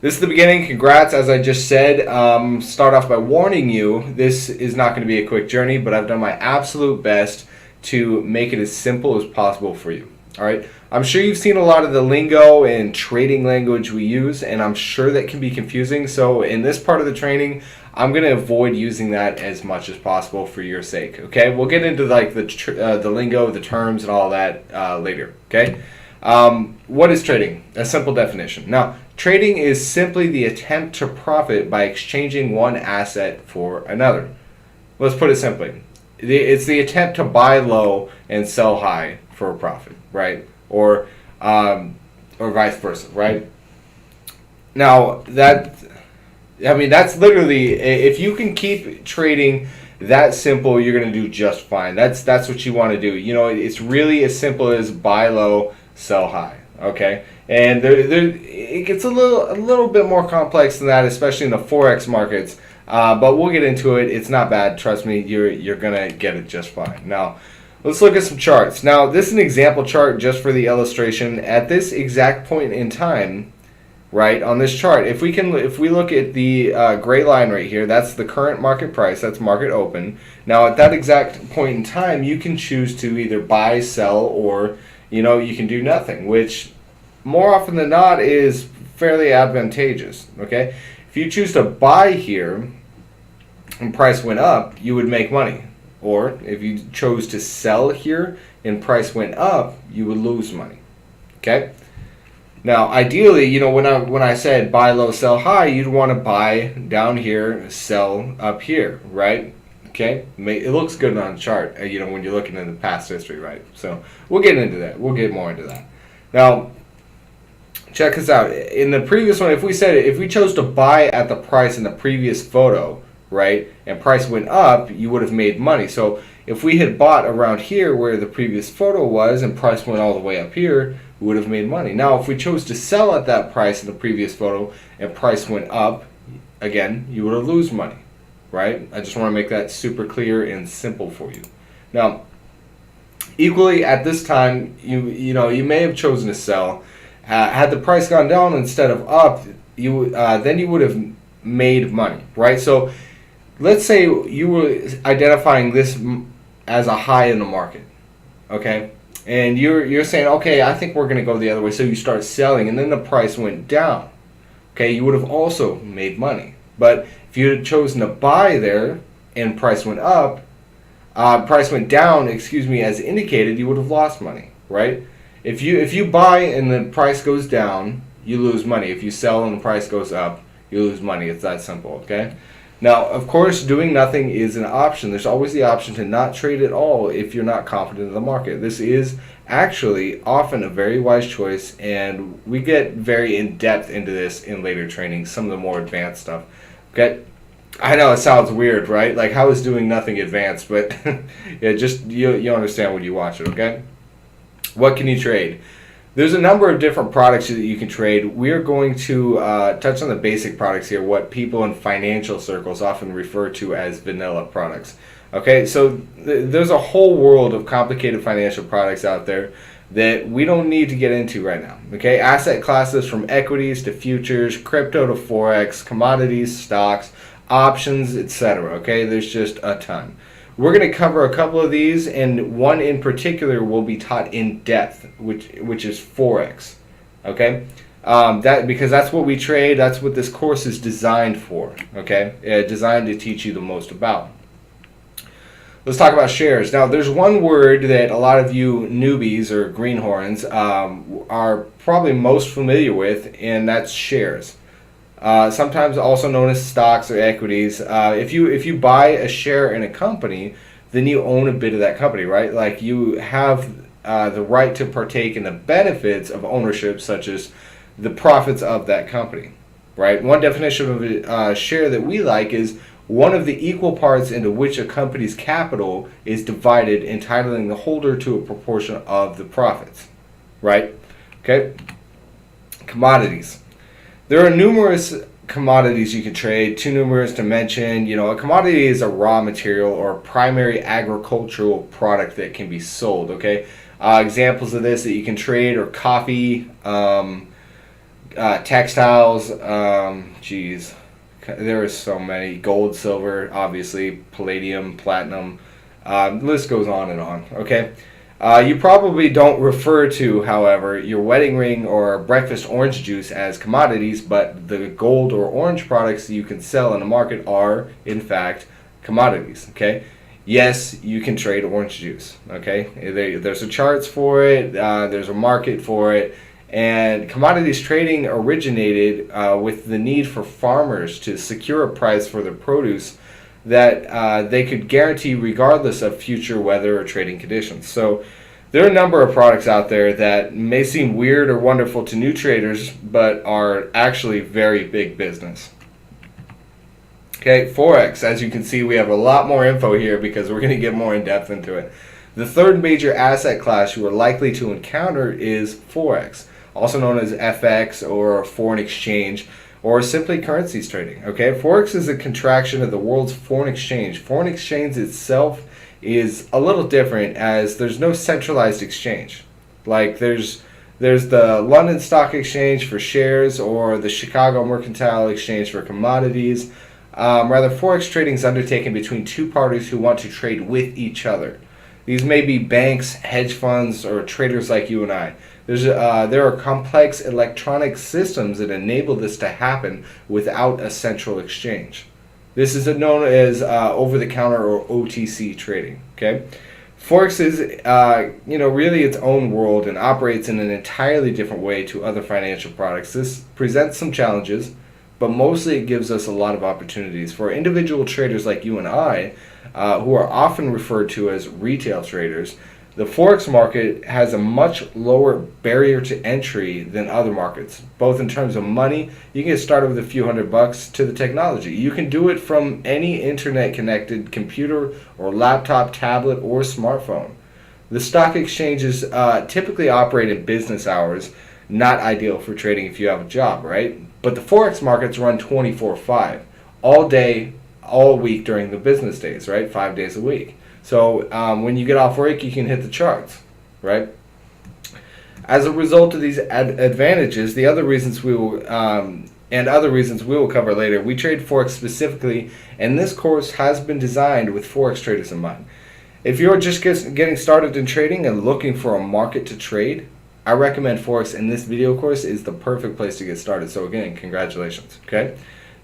This is the beginning. Congrats, as I just said. Start off by warning you, this is not going to be a quick journey, but I've done my absolute best to make it as simple as possible for you. All right. I'm sure you've seen a lot of the lingo and trading language we use, and I'm sure that can be confusing. So in this part of the training, I'm going to avoid using that as much as possible for your sake. Okay. We'll get into like the lingo, the terms, and all that later. Okay. What is trading? A simple definition. Now, trading is simply the attempt to profit by exchanging one asset for another. Let's put it simply. It's the attempt to buy low and sell high for a profit, right? Or vice versa, right? Now, that's literally, if you can keep trading that simple, you're going to do just fine. That's what you want to do. You know, it's really as simple as buy low, sell high. Okay, and it gets a little bit more complex than that, especially in the Forex markets. But we'll get into it. It's not bad. Trust me, you're gonna get it just fine. Now, let's look at some charts. Now, this is an example chart just for the illustration. At this exact point in time, right on this chart, if we look at the gray line right here, that's the current market price. That's market open. Now, at that exact point in time, you can choose to either buy, sell, or you can do nothing, which more often than not is fairly advantageous. Okay, if you choose to buy here and price went up, you would make money. Or if you chose to sell here and price went up, you would lose money. Okay. Now, ideally, when I said buy low, sell high, you'd want to buy down here, sell up here, right? Okay, it looks good on a chart, when you're looking at the past history, right? So we'll get into that. We'll get more into that. Now, check this out. In the previous one, if we chose to buy at the price in the previous photo, right, and price went up, you would have made money. So if we had bought around here where the previous photo was and price went all the way up here, we would have made money. Now, if we chose to sell at that price in the previous photo and price went up, again, you would have lose money. Right? I just want to make that super clear and simple for you. Now, equally at this time, you may have chosen to sell. Had the price gone down instead of up, then you would have made money, right? So let's say you were identifying this as a high in the market, okay? And you're saying, okay, I think we're going to go the other way. So you start selling, and then the price went down. Okay, you would have also made money. But if you had chosen to buy there and price went up, price went down, as indicated, you would have lost money, right? If you buy and the price goes down, you lose money. If you sell and the price goes up, you lose money. It's that simple, okay? Now, of course, doing nothing is an option. There's always the option to not trade at all if you're not confident in the market. This is actually often a very wise choice, and we get very in-depth into this in later training, some of the more advanced stuff. Okay, I know it sounds weird, right? Like, how is doing nothing advanced? But yeah, just you understand when you watch it, okay? What can you trade? There's a number of different products that you can trade. We are going to touch on the basic products here, what people in financial circles often refer to as vanilla products. Okay, so there's a whole world of complicated financial products out there that we don't need to get into right now. Okay, asset classes from equities to futures, crypto to Forex, commodities, stocks, options, etc. Okay, there's just a ton. We're going to cover a couple of these, and one in particular will be taught in depth, which is Forex. Okay, because that's what we trade. That's what this course is designed for. Okay, designed to teach you the most about. Let's talk about shares. Now, there's one word that a lot of you newbies or greenhorns are probably most familiar with, and that's shares. Sometimes also known as stocks or equities. If you buy a share in a company, then you own a bit of that company, right? Like, you have the right to partake in the benefits of ownership, such as the profits of that company, right? One definition of a share that we like is one of the equal parts into which a company's capital is divided, entitling the holder to a proportion of the profits, right? Okay. Commodities. There are numerous commodities you can trade, too numerous to mention. A commodity is a raw material or primary agricultural product that can be sold, okay? Examples of this that you can trade are coffee, textiles, geez, there are so many. Gold, silver, obviously, palladium, platinum. The list goes on and on. Okay. You probably don't refer to, however, your wedding ring or breakfast orange juice as commodities, but the gold or orange products you can sell in the market are, in fact, commodities. Okay. Yes, you can trade orange juice. Okay. There's a charts for it. There's a market for it. And commodities trading originated with the need for farmers to secure a price for their produce that they could guarantee regardless of future weather or trading conditions. So there are a number of products out there that may seem weird or wonderful to new traders, but are actually very big business. Okay, Forex. As you can see, we have a lot more info here because we're going to get more in depth into it. The third major asset class you are likely to encounter is Forex, also known as FX or foreign exchange, or simply currencies trading. Okay, Forex is a contraction of the world's foreign exchange. Foreign exchange itself is a little different as there's no centralized exchange. Like there's the London Stock Exchange for shares or the Chicago Mercantile Exchange for commodities. Rather, Forex trading is undertaken between two parties who want to trade with each other. These may be banks, hedge funds, or traders like you and I. There are complex electronic systems that enable this to happen without a central exchange. This is known as over-the-counter or OTC trading. Okay, Forex is really its own world and operates in an entirely different way to other financial products. This presents some challenges, but mostly it gives us a lot of opportunities for individual traders like you and I, who are often referred to as retail traders. The Forex market has a much lower barrier to entry than other markets, both in terms of money. You can get started with a few $100 to the technology. You can do it from any internet-connected computer or laptop, tablet, or smartphone. The stock exchanges typically operate in business hours, not ideal for trading if you have a job, right? But the Forex markets run 24/5, all day, all week during the business days, right? 5 days a week. So when you get off work, you can hit the charts, right? As a result of these advantages, the other reasons we will and other reasons we will cover later, we trade Forex specifically, and this course has been designed with Forex traders in mind. If you're just getting started in trading and looking for a market to trade, I recommend Forex, and this video course is the perfect place to get started. So again, congratulations. Okay,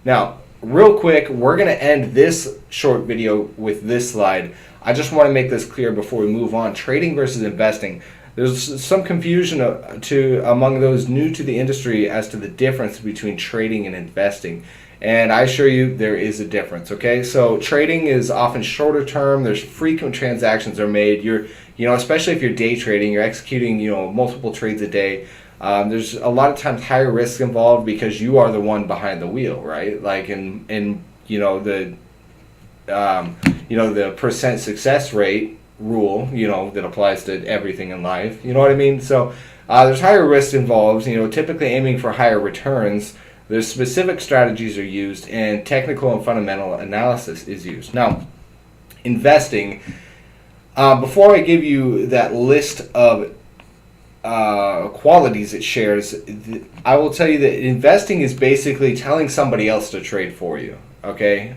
now real quick, we're going to end this short video with this slide. I just want to make this clear before we move on. Trading versus investing. There's some confusion among those new to the industry as to the difference between trading and investing. And I assure you there is a difference, okay? So trading is often shorter term. There's frequent transactions are made. Especially if you're day trading, you're executing, multiple trades a day. There's a lot of times higher risk involved because you are the one behind the wheel, right? Like the percent success rate rule, that applies to everything in life. You know what I mean? So there's higher risk involved, typically aiming for higher returns. There's specific strategies are used, and technical and fundamental analysis is used. Now, investing, before I give you that list of qualities it shares, I will tell you that investing is basically telling somebody else to trade for you, okay?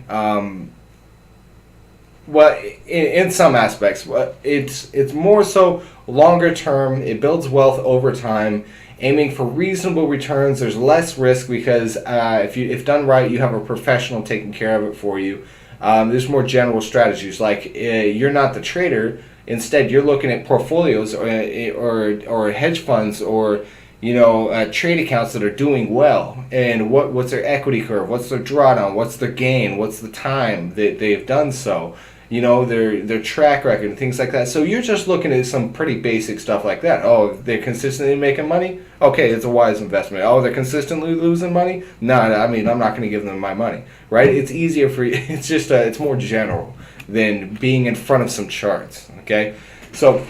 Well, in some aspects, it's more so longer term. It builds wealth over time, aiming for reasonable returns. There's less risk because if done right, you have a professional taking care of it for you. There's more general strategies, like you're not the trader. Instead, you're looking at portfolios or hedge funds or trade accounts that are doing well, and what's their equity curve, what's their drawdown, what's their gain, what's the time that they've done so, their track record and things like that. So you're just looking at some pretty basic stuff like that. Oh, they're consistently making money? Okay, it's a wise investment. Oh, they're consistently losing money? No, I mean, I'm not going to give them my money, right? It's easier for you. It's just it's more general than being in front of some charts, okay? So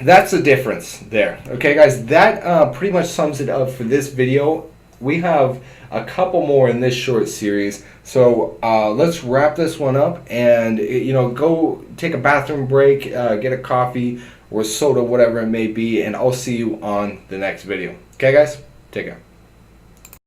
that's the difference there. Okay, guys, that pretty much sums it up for this video. We have a couple more in this short series, so let's wrap this one up and go take a bathroom break, get a coffee or soda, whatever it may be, and I'll see you on the next video. Okay, guys, take care.